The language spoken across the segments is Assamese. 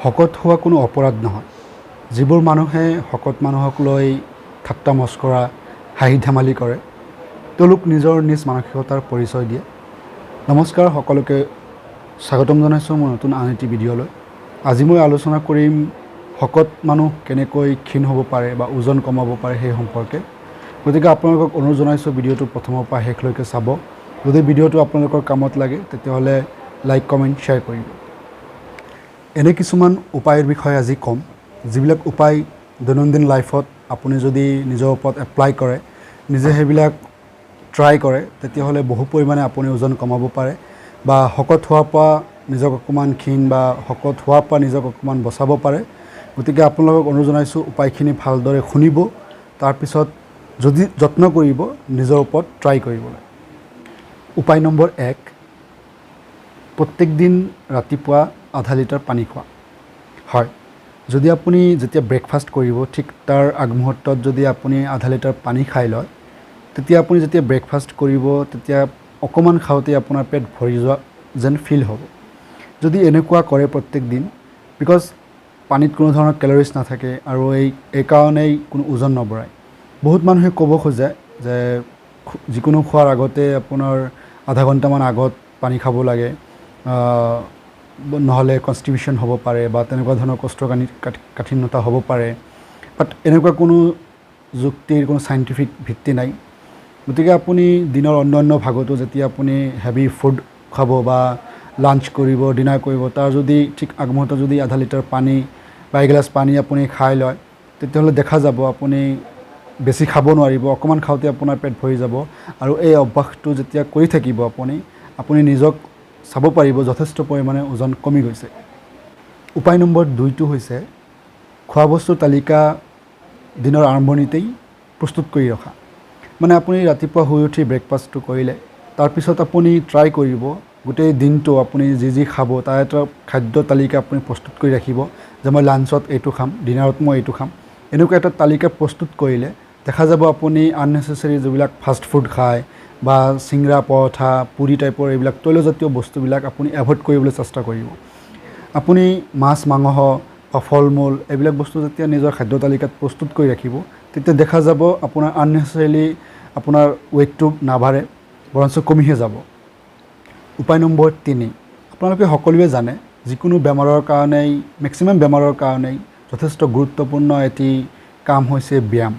শকত হোৱা কোনো অপৰাধ নহয়। যিবোৰ মানুহে শকত মানুহক লৈ ঠাট্টা মস্কৰা হাঁহি ধেমালি কৰে তেওঁলোক নিজৰ নিজ মানসিকতাৰ পৰিচয় দিয়ে। নমস্কাৰ, সকলোকে স্বাগতম জনাইছোঁ মোৰ নতুন আন এটি ভিডিঅ'লৈ। আজি মই আলোচনা কৰিম শকত মানুহ কেনেকৈ ক্ষীণ হ'ব পাৰে বা ওজন কমাব পাৰে সেই সম্পৰ্কে। গতিকে আপোনালোকক অনুৰোধ জনাইছোঁ ভিডিঅ'টো প্ৰথমৰ পৰা শেষলৈকে চাব। যদি ভিডিঅ'টো আপোনালোকৰ কামত লাগে তেতিয়াহ'লে লাইক কমেণ্ট শ্বেয়াৰ কৰিব। এনে কিছুমান উপায়ৰ বিষয়ে আজি ক'ম, যিবিলাক উপায় দৈনন্দিন লাইফত আপুনি যদি নিজৰ ওপৰত এপ্লাই কৰে, নিজে সেইবিলাক ট্ৰাই কৰে, তেতিয়াহ'লে বহু পৰিমাণে আপুনি ওজন কমাব পাৰে বা শকত হোৱাৰ পৰা নিজক অকণমান ক্ষীণ বা শকত হোৱাৰ পৰা নিজক অকণমান বচাব পাৰে। গতিকে আপোনালোকক অনুৰোধ জনাইছোঁ উপায়খিনি ভালদৰে শুনিব, তাৰপিছত যদি যত্ন কৰিব নিজৰ ওপৰত ট্ৰাই কৰিবলৈ। উপায় নম্বৰ 1, প্ৰত্যেক দিন ৰাতিপুৱা আধা লিটাৰ পানী খোৱা। হয়, যদি আপুনি যেতিয়া ব্ৰেকফাষ্ট কৰিব ঠিক তাৰ আগমুহূৰ্তত যদি আপুনি আধা লিটাৰ পানী খাই লয়, তেতিয়া আপুনি যেতিয়া ব্ৰেকফাষ্ট কৰিব তেতিয়া অকণমান খাওঁতে আপোনাৰ পেট ভৰি যোৱা যেন ফিল হ'ব। যদি এনেকুৱা কৰে প্ৰত্যেক দিন, বিকজ পানীত কোনো ধৰণৰ কেলৰিজ নাথাকে আৰু এই কাৰণেই কোনো ওজন নবঢ়ায়। বহুত মানুহে ক'ব খোজে যে যিকোনো খোৱাৰ আগতে আপোনাৰ আধা ঘণ্টামান আগত পানী খাব লাগে, নহ'লে কনষ্টিপেশ্যন হ'ব পাৰে বা তেনেকুৱা ধৰণৰ কষ্ঠকাঠিন্যতা হ'ব পাৰে। বাট এনেকুৱা কোনো যুক্তিৰ কোনো চাইণ্টিফিক ভিত্তি নাই। গতিকে আপুনি দিনৰ অন্য ভাগতো যেতিয়া আপুনি হেভি ফুড খাব বা লাঞ্চ কৰিব, ডিনাৰ কৰিব, তাৰ যদি ঠিক আগমুহূৰ্তত যদি আধা লিটাৰ পানী বা এগিলাচ পানী আপুনি খাই লয়, তেতিয়াহ'লে দেখা যাব আপুনি বেছি খাব নোৱাৰিব, অকণমান খাওঁতে আপোনাৰ পেট ভৰি যাব। আৰু এই অভ্যাসটো যেতিয়া কৰি থাকিব আপুনি নিজক চাব পাৰিব যথেষ্ট পৰিমাণে ওজন কমি গৈছে। উপায় নম্বৰ 2টো হৈছে খোৱা বস্তুৰ তালিকা দিনৰ আৰম্ভণিতেই প্ৰস্তুত কৰি ৰখা। মানে আপুনি ৰাতিপুৱা শুই উঠি ব্ৰেকফাষ্টটো কৰিলে, তাৰপিছত আপুনি ট্ৰাই কৰিব গোটেই দিনটো আপুনি যি খাব তাৰ এটা খাদ্য তালিকা আপুনি প্ৰস্তুত কৰি ৰাখিব, যে মই লাঞ্চত এইটো খাম, ডিনাৰত মই এইটো খাম। এনেকুৱা এটা তালিকা প্ৰস্তুত কৰিলে দেখা যাব আপুনি আননেচেচেৰী যিবিলাক ফাষ্ট ফুড খায় বা চিংৰা, পৰঠা, পুৰি টাইপৰ এইবিলাক তৈলজাতীয় বস্তুবিলাক আপুনি এভইড কৰিবলৈ চেষ্টা কৰিব। আপুনি মাছ, মাংস বা ফল মূল এইবিলাক বস্তু যেতিয়া নিজৰ খাদ্য তালিকাত প্ৰস্তুত কৰি ৰাখিব, তেতিয়া দেখা যাব আপোনাৰ আননেচেচাৰিলি আপোনাৰ ৱেইটটো নাবাঢ়ে, বৰঞ্চ কমিহে যাব। উপায় নম্বৰ 3, আপোনালোকে সকলোৱে জানে যিকোনো বেমাৰৰ কাৰণেই, মেক্সিমাম বেমাৰৰ কাৰণেই যথেষ্ট গুৰুত্বপূৰ্ণ এটি কাম হৈছে ব্যায়াম।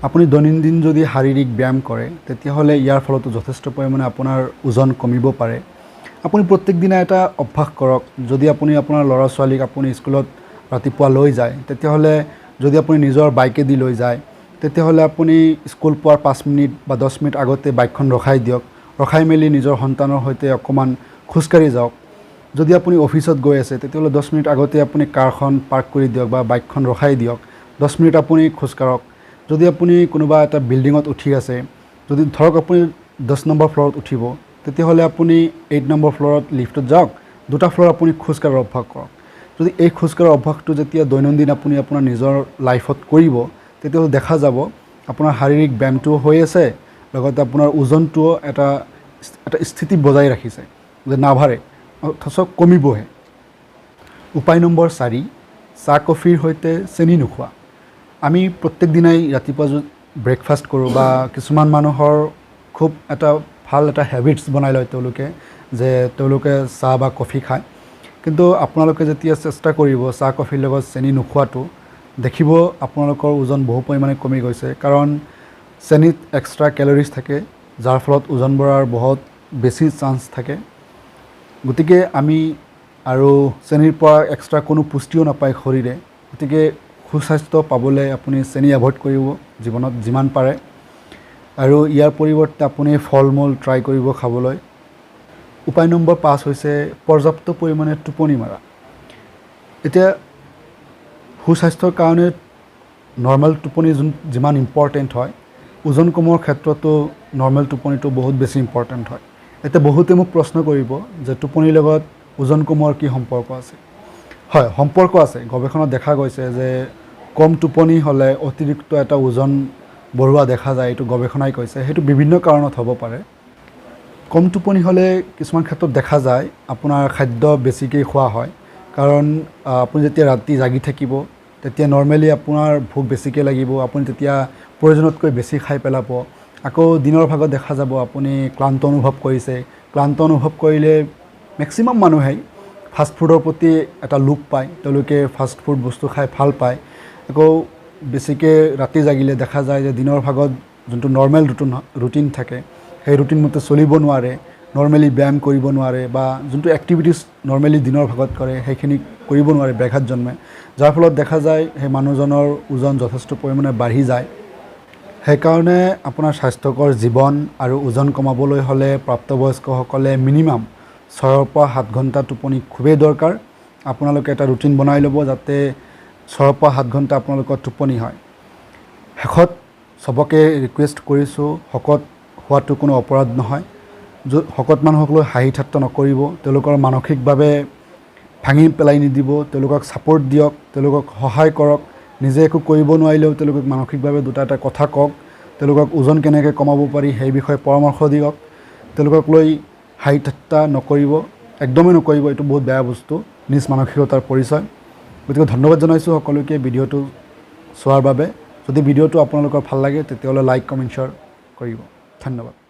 আপুনি দৈনন্দিন যদি শাৰীৰিক ব্যায়াম কৰে তেতিয়াহ'লে ইয়াৰ ফলতো যথেষ্ট পৰিমাণে আপোনাৰ ওজন কমিব পাৰে। আপুনি প্ৰত্যেক দিনা এটা অভ্যাস কৰক। যদি আপুনি আপোনাৰ ল'ৰা ছোৱালীক আপুনি স্কুলত ৰাতিপুৱা লৈ যায়, তেতিয়াহ'লে যদি আপুনি নিজৰ বাইকেদি লৈ যায়, তেতিয়াহ'লে আপুনি স্কুল পোৱাৰ 5 মিনিট বা 10 মিনিট আগতে বাইকখন ৰখাই দিয়ক। ৰখাই মেলি নিজৰ সন্তানৰ সৈতে অকণমান খোজকাঢ়ি যাওক। যদি আপুনি অফিচত গৈ আছে তেতিয়াহ'লে 10 মিনিট আগতে আপুনি কাৰখন পাৰ্ক কৰি দিয়ক বা বাইকখন ৰখাই দিয়ক। 10 মিনিট আপুনি খোজকাঢ়ক। যদি আপুনি কোনোবা এটা বিল্ডিঙত উঠি আছে, যদি ধৰক আপুনি 10 নম্বৰ ফ্ল'ৰত উঠিব, তেতিয়াহ'লে আপুনি 8 নম্বৰ ফ্ল'ৰত লিফ্টত যাওক, 2টা ফ্ল'ৰ আপুনি খোজকাঢ়াৰ অভ্যাস কৰক। যদি এই খোজকাঢ়াৰ অভ্যাসটো যেতিয়া দৈনন্দিন আপুনি আপোনাৰ নিজৰ লাইফত কৰিব, তেতিয়াহ'লে দেখা যাব আপোনাৰ শাৰীৰিক ব্যায়ামটোও হৈ আছে, লগতে আপোনাৰ ওজনটোও এটা স্থিতি বজাই ৰাখিছে, যে নাবাঢ়ে, অথচ কমিবহে। উপায় নম্বৰ 4, চাহ কফিৰ সৈতে চেনি নোখোৱা। আমি প্ৰত্যেক দিনাই ৰাতিপুৱা ব্ৰেকফাষ্ট কৰোঁ বা কিছুমান মানুহৰ খুব ভাল এটা হেবিটছ বনাই লয় তেওঁলোকে চাহ বা কফি খায়। কিন্তু আপোনালোকে যেতিয়া চেষ্টা কৰিব চাহ কফিৰ লগত চেনি নোখোৱাটো, দেখিব আপোনালোকৰ ওজন বহু পৰিমাণে কমি গৈছে। কাৰণ চেনিত এক্সট্ৰা কেলৰিজ থাকে, যাৰ ফলত ওজন বঢ়াৰ বহুত বেছি চান্স থাকে। গতিকে আমি আৰু চেনিৰ পৰা এক্সট্ৰা কোনো পুষ্টিও নাপায় শৰীৰে। গতিকে সুস্বাস্থ্য পাবলৈ আপুনি চেনি এভইড কৰিব জীৱনত যিমান পাৰে, আৰু ইয়াৰ পৰিৱৰ্তে আপুনি ফল মূল ট্ৰাই কৰিব খাবলৈ। উপায় নম্বৰ 5 হৈছে পৰ্যাপ্ত পৰিমাণে টোপনি মাৰা। এতিয়া সুস্বাস্থ্যৰ কাৰণে নৰ্মেল টোপনি যিমান ইম্পৰ্টেণ্ট হয়, ওজন কমোৱাৰ ক্ষেত্ৰতো নৰ্মেল টোপনিটো বহুত বেছি ইম্পৰ্টেণ্ট হয়। এতিয়া বহুতে মোক প্ৰশ্ন কৰিব যে টোপনিৰ লগত ওজন কমোৱাৰ কি সম্পৰ্ক আছে? হয়, সম্পৰ্ক আছে। গৱেষণাত দেখা গৈছে যে কম টোপনি হ'লে অতিৰিক্ত এটা ওজন বঢ়োৱা দেখা যায়। এইটো গৱেষণাই কৈছে। সেইটো বিভিন্ন কাৰণত হ'ব পাৰে। কম টোপনি হ'লে কিছুমান ক্ষেত্ৰত দেখা যায় আপোনাৰ খাদ্য বেছিকৈ খোৱা হয়, কাৰণ আপুনি যেতিয়া ৰাতি জাগি থাকিব তেতিয়া নৰ্মেলি আপোনাৰ ভোক বেছিকৈ লাগিব, আপুনি তেতিয়া প্ৰয়োজনতকৈ বেছি খাই পেলাব। আকৌ দিনৰ ভাগত দেখা যাব আপুনি ক্লান্ত অনুভৱ কৰিছে। ক্লান্ত অনুভৱ কৰিলে মেক্সিমাম মানুহেই ফাষ্টফুডৰ প্ৰতি এটা লোভ পায়, তেওঁলোকে ফাষ্টফুড বস্তু খাই ভাল পায়। আকৌ বেছিকৈ ৰাতি জাগিলে দেখা যায় যে দিনৰ ভাগত যোনটো নৰ্মেল ৰুটিন থাকে সেই ৰুটিন মতে চলিব নোৱাৰে, নৰ্মেলি ব্যায়াম কৰিব নোৱাৰে বা যোনটো এক্টিভিটিছ নৰ্মেলি দিনৰ ভাগত কৰে সেইখিনি কৰিব নোৱাৰে, ব্যাঘাত জন্মে, যাৰ ফলত দেখা যায় সেই মানুহজনৰ ওজন যথেষ্ট পৰিমাণে বাঢ়ি যায়। সেইকাৰণে আপোনাৰ স্বাস্থ্যকৰ জীৱন আৰু ওজন কমাবলৈ হ'লে প্ৰাপ্তবয়স্কসকলে মিনিমাম 6ৰ পৰা 7 ঘণ্টা টোপনি খুবেই দৰকাৰ। আপোনালোকে এটা ৰুটিন বনাই ল'ব যাতে 6ৰ পৰা 7 ঘণ্টা আপোনালোকৰ টোপনি হয়। শেষত চবকে ৰিকুৱেষ্ট কৰিছোঁ, শকত হোৱাটো কোনো অপৰাধ নহয়। শকত মানুহক লৈ হাঁহি ঠাট্টা নকৰিব, তেওঁলোকৰ মানসিকভাৱে ভাঙি পেলাই নিদিব, তেওঁলোকক ছাপোৰ্ট দিয়ক, তেওঁলোকক সহায় কৰক। নিজে একো কৰিব নোৱাৰিলেও তেওঁলোকক মানসিকভাৱে দুটা এটা কথা কওক, তেওঁলোকক ওজন কেনেকৈ কমাব পাৰি সেই বিষয়ে পৰামৰ্শ দিয়ক। তেওঁলোকক লৈ হাঁহি ঠাট্টা নকৰিব, একদমেই নকৰিব, এইটো বহুত বেয়া বস্তু, নিজ মানসিকতাৰ পৰিচয়। গতিকে ধন্যবাদ জনাইছোঁ সকলোকে ভিডিঅ'টো চোৱাৰ বাবে। যদি ভিডিঅ'টো আপোনালোকৰ ভাল লাগে তেতিয়াহ'লে লাইক কমেণ্ট শ্বেয়াৰ কৰিব। ধন্যবাদ।